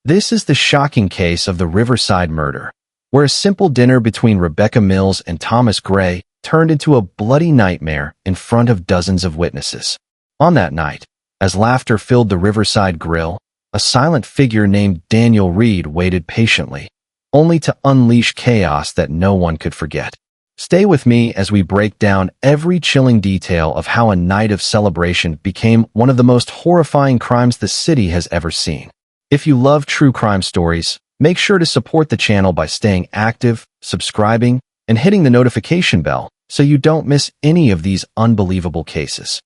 This is the shocking case of the Riverside Murder, where a simple dinner between Rebecca Mills and Thomas Gray turned into a bloody nightmare in front of dozens of witnesses. On that night, as laughter filled the Riverside Grill, a silent figure named Daniel Reed waited patiently, only to unleash chaos that no one could forget. Stay with me as we break down every chilling detail of how a night of celebration became one of the most horrifying crimes the city has ever seen. If you love true crime stories, make sure to support the channel by staying active, subscribing, and hitting the notification bell so you don't miss any of these unbelievable cases.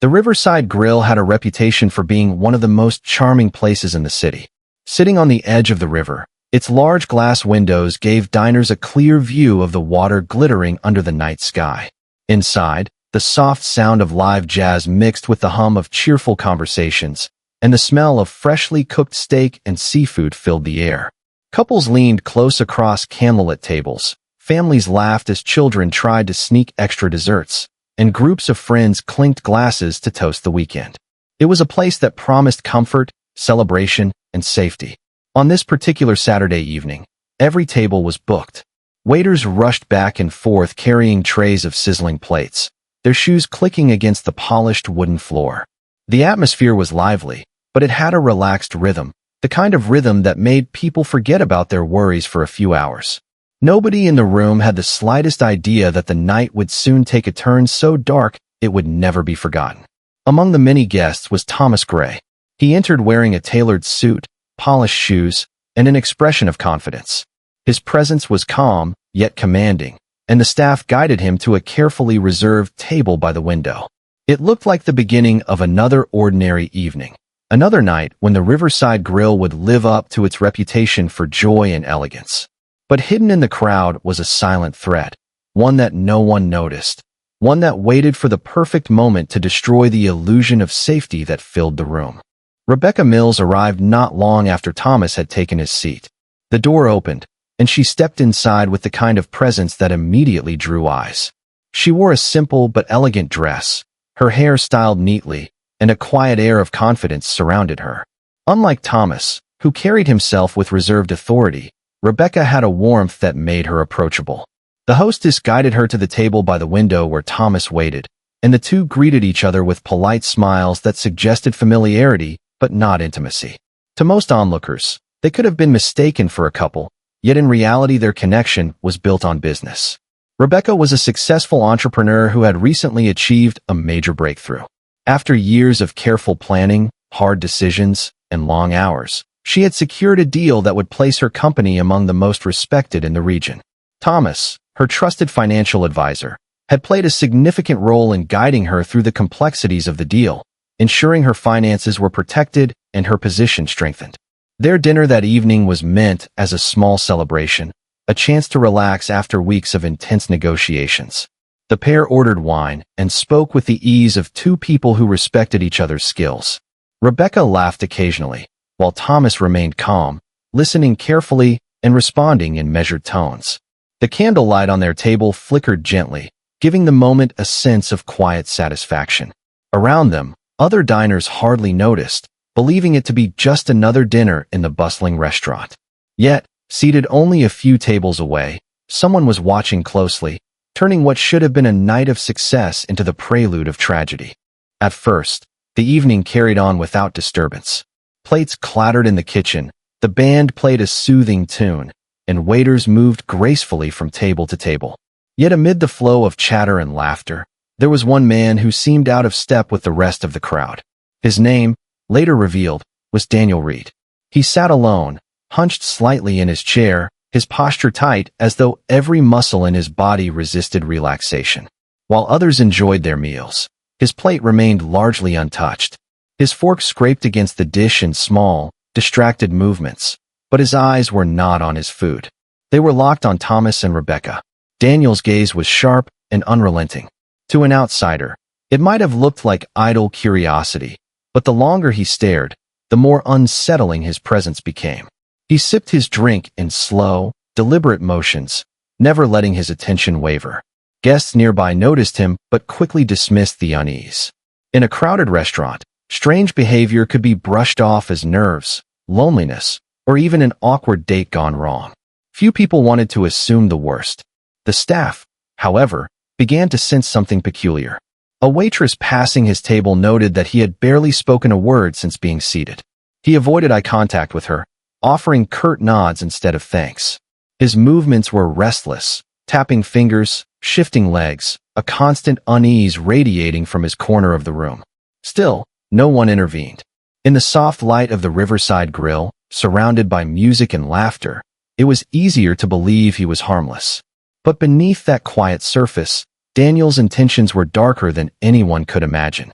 The Riverside Grill had a reputation for being one of the most charming places in the city. Sitting on the edge of the river, its large glass windows gave diners a clear view of the water glittering under the night sky. Inside, the soft sound of live jazz mixed with the hum of cheerful conversations, and the smell of freshly cooked steak and seafood filled the air. Couples leaned close across candlelit tables, families laughed as children tried to sneak extra desserts, and groups of friends clinked glasses to toast the weekend. It was a place that promised comfort, celebration, and safety. On this particular Saturday evening, every table was booked. Waiters rushed back and forth carrying trays of sizzling plates, their shoes clicking against the polished wooden floor. The atmosphere was lively, but it had a relaxed rhythm, the kind of rhythm that made people forget about their worries for a few hours. Nobody in the room had the slightest idea that the night would soon take a turn so dark it would never be forgotten. Among the many guests was Thomas Gray. He entered wearing a tailored suit, polished shoes, and an expression of confidence. His presence was calm, yet commanding, and the staff guided him to a carefully reserved table by the window. It looked like the beginning of another ordinary evening. Another night when the Riverside Grill would live up to its reputation for joy and elegance. But hidden in the crowd was a silent threat, one that no one noticed, one that waited for the perfect moment to destroy the illusion of safety that filled the room. Rebecca Mills arrived not long after Thomas had taken his seat. The door opened, and she stepped inside with the kind of presence that immediately drew eyes. She wore a simple but elegant dress, her hair styled neatly, and a quiet air of confidence surrounded her. Unlike Thomas, who carried himself with reserved authority, Rebecca had a warmth that made her approachable. The hostess guided her to the table by the window where Thomas waited, and the two greeted each other with polite smiles that suggested familiarity but not intimacy. To most onlookers, they could have been mistaken for a couple, yet in reality their connection was built on business. Rebecca was a successful entrepreneur who had recently achieved a major breakthrough. After years of careful planning, hard decisions, and long hours, she had secured a deal that would place her company among the most respected in the region. Thomas, her trusted financial advisor, had played a significant role in guiding her through the complexities of the deal, ensuring her finances were protected and her position strengthened. Their dinner that evening was meant as a small celebration, a chance to relax after weeks of intense negotiations. The pair ordered wine and spoke with the ease of two people who respected each other's skills. Rebecca laughed occasionally, while Thomas remained calm, listening carefully and responding in measured tones. The candlelight on their table flickered gently, giving the moment a sense of quiet satisfaction. Around them, other diners hardly noticed, believing it to be just another dinner in the bustling restaurant. Yet, seated only a few tables away, someone was watching closely, turning what should have been a night of success into the prelude of tragedy. At first, the evening carried on without disturbance. Plates clattered in the kitchen, the band played a soothing tune, and waiters moved gracefully from table to table. Yet amid the flow of chatter and laughter, there was one man who seemed out of step with the rest of the crowd. His name, later revealed, was Daniel Reed. He sat alone, hunched slightly in his chair, his posture tight as though every muscle in his body resisted relaxation. While others enjoyed their meals, his plate remained largely untouched. His fork scraped against the dish in small, distracted movements, but his eyes were not on his food. They were locked on Thomas and Rebecca. Daniel's gaze was sharp and unrelenting. To an outsider, it might have looked like idle curiosity, but the longer he stared, the more unsettling his presence became. He sipped his drink in slow, deliberate motions, never letting his attention waver. Guests nearby noticed him but quickly dismissed the unease. In a crowded restaurant, strange behavior could be brushed off as nerves, loneliness, or even an awkward date gone wrong. Few people wanted to assume the worst. The staff, however, began to sense something peculiar. A waitress passing his table noted that he had barely spoken a word since being seated. He avoided eye contact with her, offering curt nods instead of thanks. His movements were restless, tapping fingers, shifting legs, a constant unease radiating from his corner of the room. Still, no one intervened. In the soft light of the Riverside Grill, surrounded by music and laughter, it was easier to believe he was harmless. But beneath that quiet surface, Daniel's intentions were darker than anyone could imagine.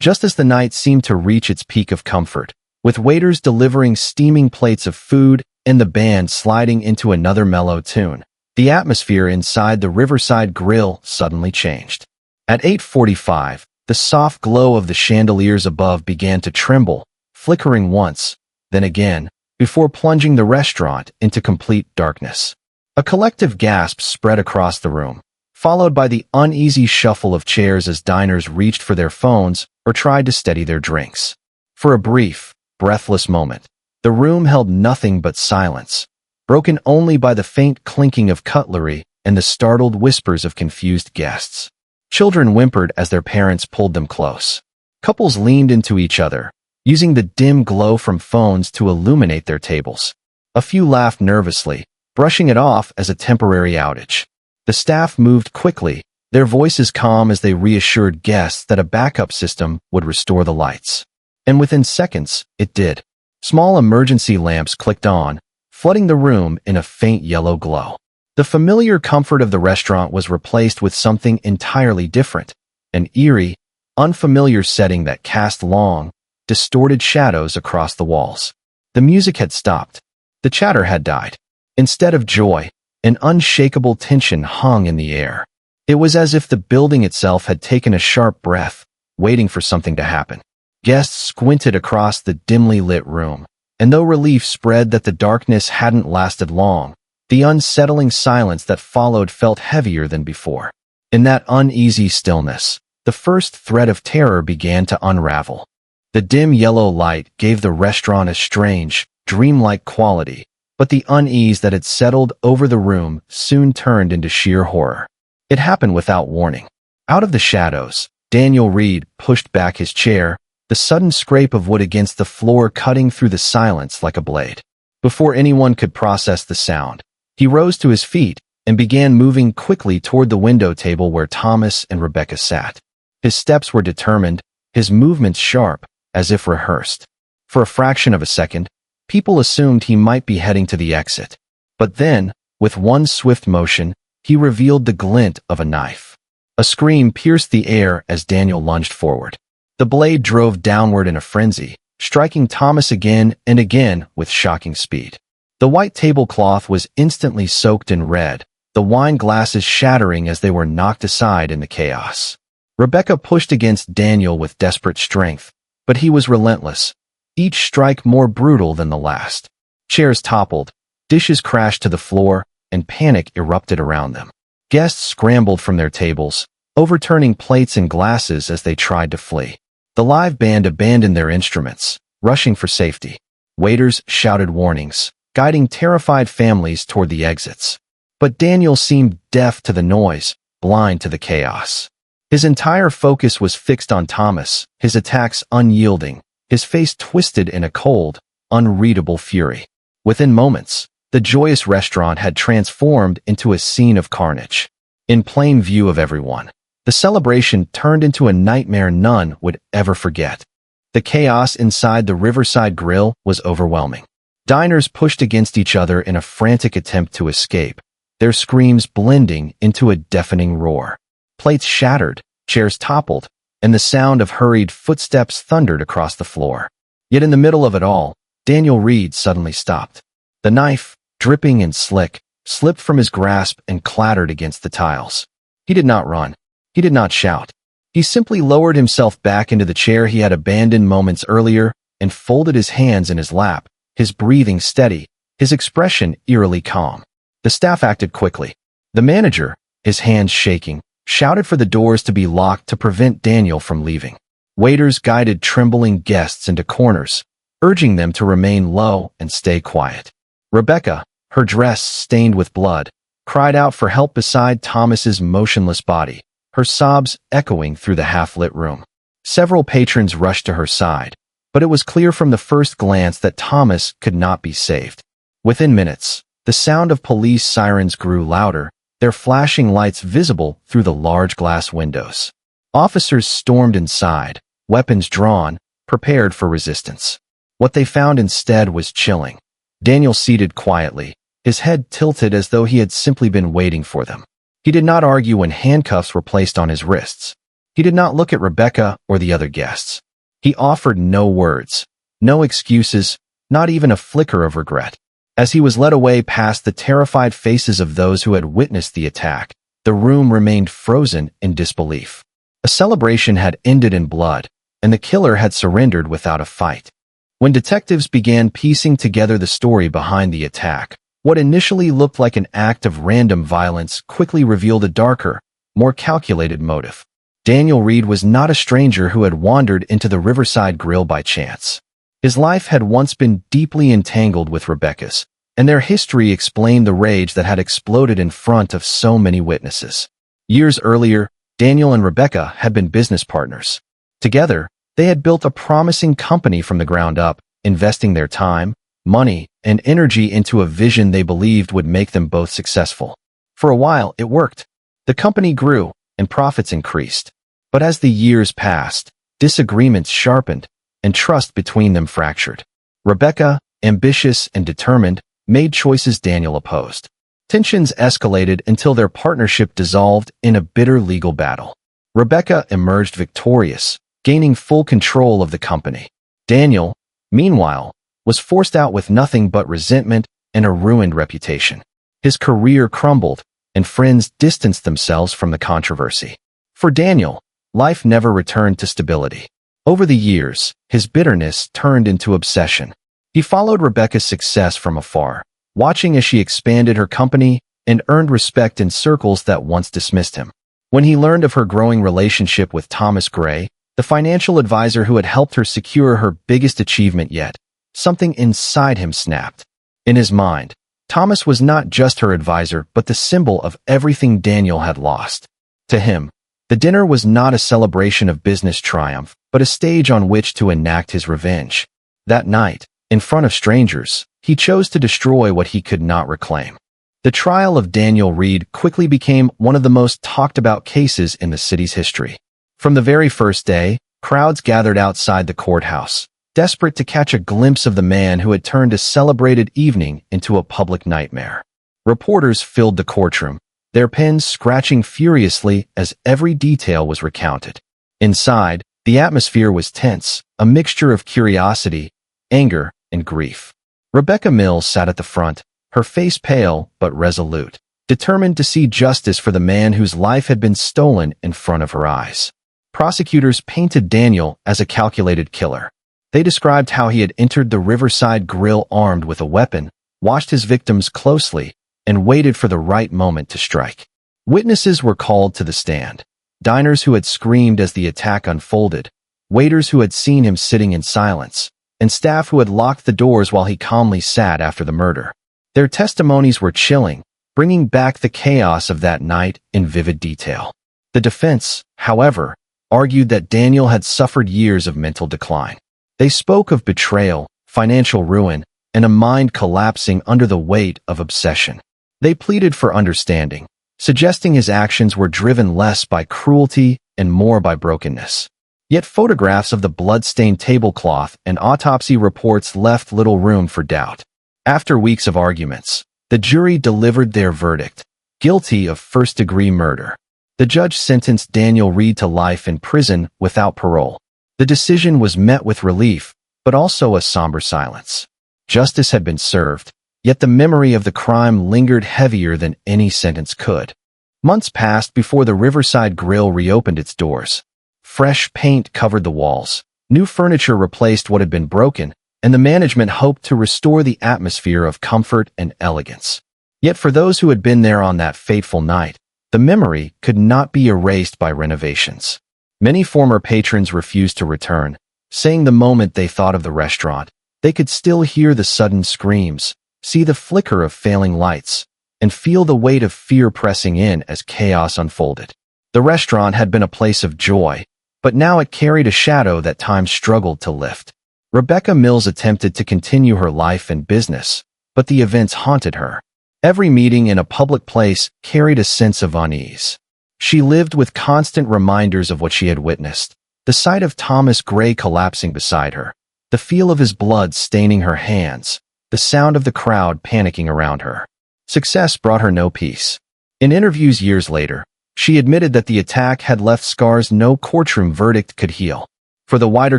Just as the night seemed to reach its peak of comfort, with waiters delivering steaming plates of food and the band sliding into another mellow tune, the atmosphere inside the Riverside Grill suddenly changed. At 8:45, the soft glow of the chandeliers above began to tremble, flickering once, then again, before plunging the restaurant into complete darkness. A collective gasp spread across the room, followed by the uneasy shuffle of chairs as diners reached for their phones or tried to steady their drinks. For a brief, breathless moment, the room held nothing but silence, broken only by the faint clinking of cutlery and the startled whispers of confused guests. Children whimpered as their parents pulled them close. Couples leaned into each other, using the dim glow from phones to illuminate their tables. A few laughed nervously, brushing it off as a temporary outage. The staff moved quickly, their voices calm as they reassured guests that a backup system would restore the lights. And within seconds, it did. Small emergency lamps clicked on, flooding the room in a faint yellow glow. The familiar comfort of the restaurant was replaced with something entirely different, an eerie, unfamiliar setting that cast long, distorted shadows across the walls. The music had stopped. The chatter had died. Instead of joy, an unshakable tension hung in the air. It was as if the building itself had taken a sharp breath, waiting for something to happen. Guests squinted across the dimly lit room, and though relief spread that the darkness hadn't lasted long, the unsettling silence that followed felt heavier than before. In that uneasy stillness, the first thread of terror began to unravel. The dim yellow light gave the restaurant a strange, dreamlike quality, but the unease that had settled over the room soon turned into sheer horror. It happened without warning. Out of the shadows, Daniel Reed pushed back his chair, the sudden scrape of wood against the floor cutting through the silence like a blade. Before anyone could process the sound, he rose to his feet and began moving quickly toward the window table where Thomas and Rebecca sat. His steps were determined, his movements sharp, as if rehearsed. For a fraction of a second, people assumed he might be heading to the exit. But then, with one swift motion, he revealed the glint of a knife. A scream pierced the air as Daniel lunged forward. The blade drove downward in a frenzy, striking Thomas again and again with shocking speed. The white tablecloth was instantly soaked in red, the wine glasses shattering as they were knocked aside in the chaos. Rebecca pushed against Daniel with desperate strength, but he was relentless, each strike more brutal than the last. Chairs toppled, dishes crashed to the floor, and panic erupted around them. Guests scrambled from their tables, overturning plates and glasses as they tried to flee. The live band abandoned their instruments, rushing for safety. Waiters shouted warnings, guiding terrified families toward the exits. But Daniel seemed deaf to the noise, blind to the chaos. His entire focus was fixed on Thomas, his attacks unyielding, his face twisted in a cold, unreadable fury. Within moments, the joyous restaurant had transformed into a scene of carnage. In plain view of everyone, the celebration turned into a nightmare none would ever forget. The chaos inside the Riverside Grill was overwhelming. Diners pushed against each other in a frantic attempt to escape, their screams blending into a deafening roar. Plates shattered, chairs toppled, and the sound of hurried footsteps thundered across the floor. Yet in the middle of it all, Daniel Reed suddenly stopped. The knife, dripping and slick, slipped from his grasp and clattered against the tiles. He did not run. He did not shout. He simply lowered himself back into the chair he had abandoned moments earlier and folded his hands in his lap, his breathing steady, his expression eerily calm. The staff acted quickly. The manager, his hands shaking, shouted for the doors to be locked to prevent Daniel from leaving. Waiters guided trembling guests into corners, urging them to remain low and stay quiet. Rebecca, her dress stained with blood, cried out for help beside Thomas's motionless body, her sobs echoing through the half-lit room. Several patrons rushed to her side, but it was clear from the first glance that Thomas could not be saved. Within minutes, the sound of police sirens grew louder, their flashing lights visible through the large glass windows. Officers stormed inside, weapons drawn, prepared for resistance. What they found instead was chilling. Daniel seated quietly, his head tilted as though he had simply been waiting for them. He did not argue when handcuffs were placed on his wrists. He did not look at Rebecca or the other guests. He offered no words, no excuses, not even a flicker of regret. As he was led away past the terrified faces of those who had witnessed the attack, the room remained frozen in disbelief. A celebration had ended in blood, and the killer had surrendered without a fight. When detectives began piecing together the story behind the attack, what initially looked like an act of random violence quickly revealed a darker, more calculated motive. Daniel Reed was not a stranger who had wandered into the Riverside Grill by chance. His life had once been deeply entangled with Rebecca's, and their history explained the rage that had exploded in front of so many witnesses. Years earlier, Daniel and Rebecca had been business partners. Together, they had built a promising company from the ground up, investing their time, money, and energy into a vision they believed would make them both successful. For a while, it worked. The company grew, and profits increased. But as the years passed, disagreements sharpened, and trust between them fractured. Rebecca, ambitious and determined, made choices Daniel opposed. Tensions escalated until their partnership dissolved in a bitter legal battle. Rebecca emerged victorious, gaining full control of the company. Daniel, meanwhile, was forced out with nothing but resentment and a ruined reputation. His career crumbled, and friends distanced themselves from the controversy. For Daniel, life never returned to stability. Over the years, his bitterness turned into obsession. He followed Rebecca's success from afar, watching as she expanded her company and earned respect in circles that once dismissed him. When he learned of her growing relationship with Thomas Gray, the financial advisor who had helped her secure her biggest achievement yet, something inside him snapped. In his mind, Thomas was not just her advisor but the symbol of everything Daniel had lost. To him, the dinner was not a celebration of business triumph, but a stage on which to enact his revenge. That night, in front of strangers, he chose to destroy what he could not reclaim. The trial of Daniel Reed quickly became one of the most talked-about cases in the city's history. From the very first day, crowds gathered outside the courthouse, desperate to catch a glimpse of the man who had turned a celebrated evening into a public nightmare. Reporters filled the courtroom, their pens scratching furiously as every detail was recounted. Inside, the atmosphere was tense, a mixture of curiosity, anger, and grief. Rebecca Mills sat at the front, her face pale but resolute, determined to see justice for the man whose life had been stolen in front of her eyes. Prosecutors painted Daniel as a calculated killer. They described how he had entered the Riverside Grill armed with a weapon, watched his victims closely, and waited for the right moment to strike. Witnesses were called to the stand. Diners who had screamed as the attack unfolded, waiters who had seen him sitting in silence, and staff who had locked the doors while he calmly sat after the murder. Their testimonies were chilling, bringing back the chaos of that night in vivid detail. The defense, however, argued that Daniel had suffered years of mental decline. They spoke of betrayal, financial ruin, and a mind collapsing under the weight of obsession. They pleaded for understanding, suggesting his actions were driven less by cruelty and more by brokenness. Yet photographs of the blood-stained tablecloth and autopsy reports left little room for doubt. After weeks of arguments, the jury delivered their verdict, guilty of first-degree murder. The judge sentenced Daniel Reed to life in prison without parole. The decision was met with relief, but also a somber silence. Justice had been served, yet the memory of the crime lingered heavier than any sentence could. Months passed before the Riverside Grill reopened its doors. Fresh paint covered the walls, new furniture replaced what had been broken, and the management hoped to restore the atmosphere of comfort and elegance. Yet for those who had been there on that fateful night, the memory could not be erased by renovations. Many former patrons refused to return, saying the moment they thought of the restaurant, They could still hear the sudden screams, see the flicker of failing lights, and feel the weight of fear pressing in as chaos unfolded. The restaurant had been a place of joy, but now it carried a shadow that time struggled to lift. Rebecca Mills attempted to continue her life and business, but the events haunted her. Every meeting in a public place carried a sense of unease. She lived with constant reminders of what she had witnessed, the sight of Thomas Gray collapsing beside her, the feel of his blood staining her hands, the sound of the crowd panicking around her. Success brought her no peace. In interviews years later, she admitted that the attack had left scars no courtroom verdict could heal. For the wider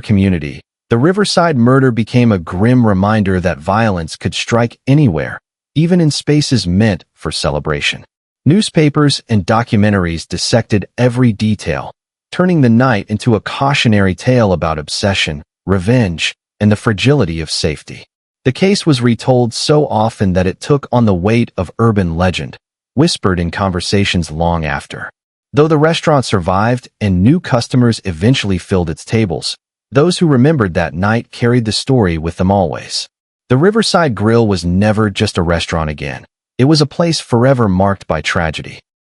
community, the Riverside murder became a grim reminder that violence could strike anywhere, even in spaces meant for celebration. Newspapers and documentaries dissected every detail, turning the night into a cautionary tale about obsession, revenge, and the fragility of safety. The case was retold so often that it took on the weight of urban legend, whispered in conversations long after. Though the restaurant survived and new customers eventually filled its tables, those who remembered that night carried the story with them always. The Riverside Grill was never just a restaurant again. It was a place forever marked by tragedy.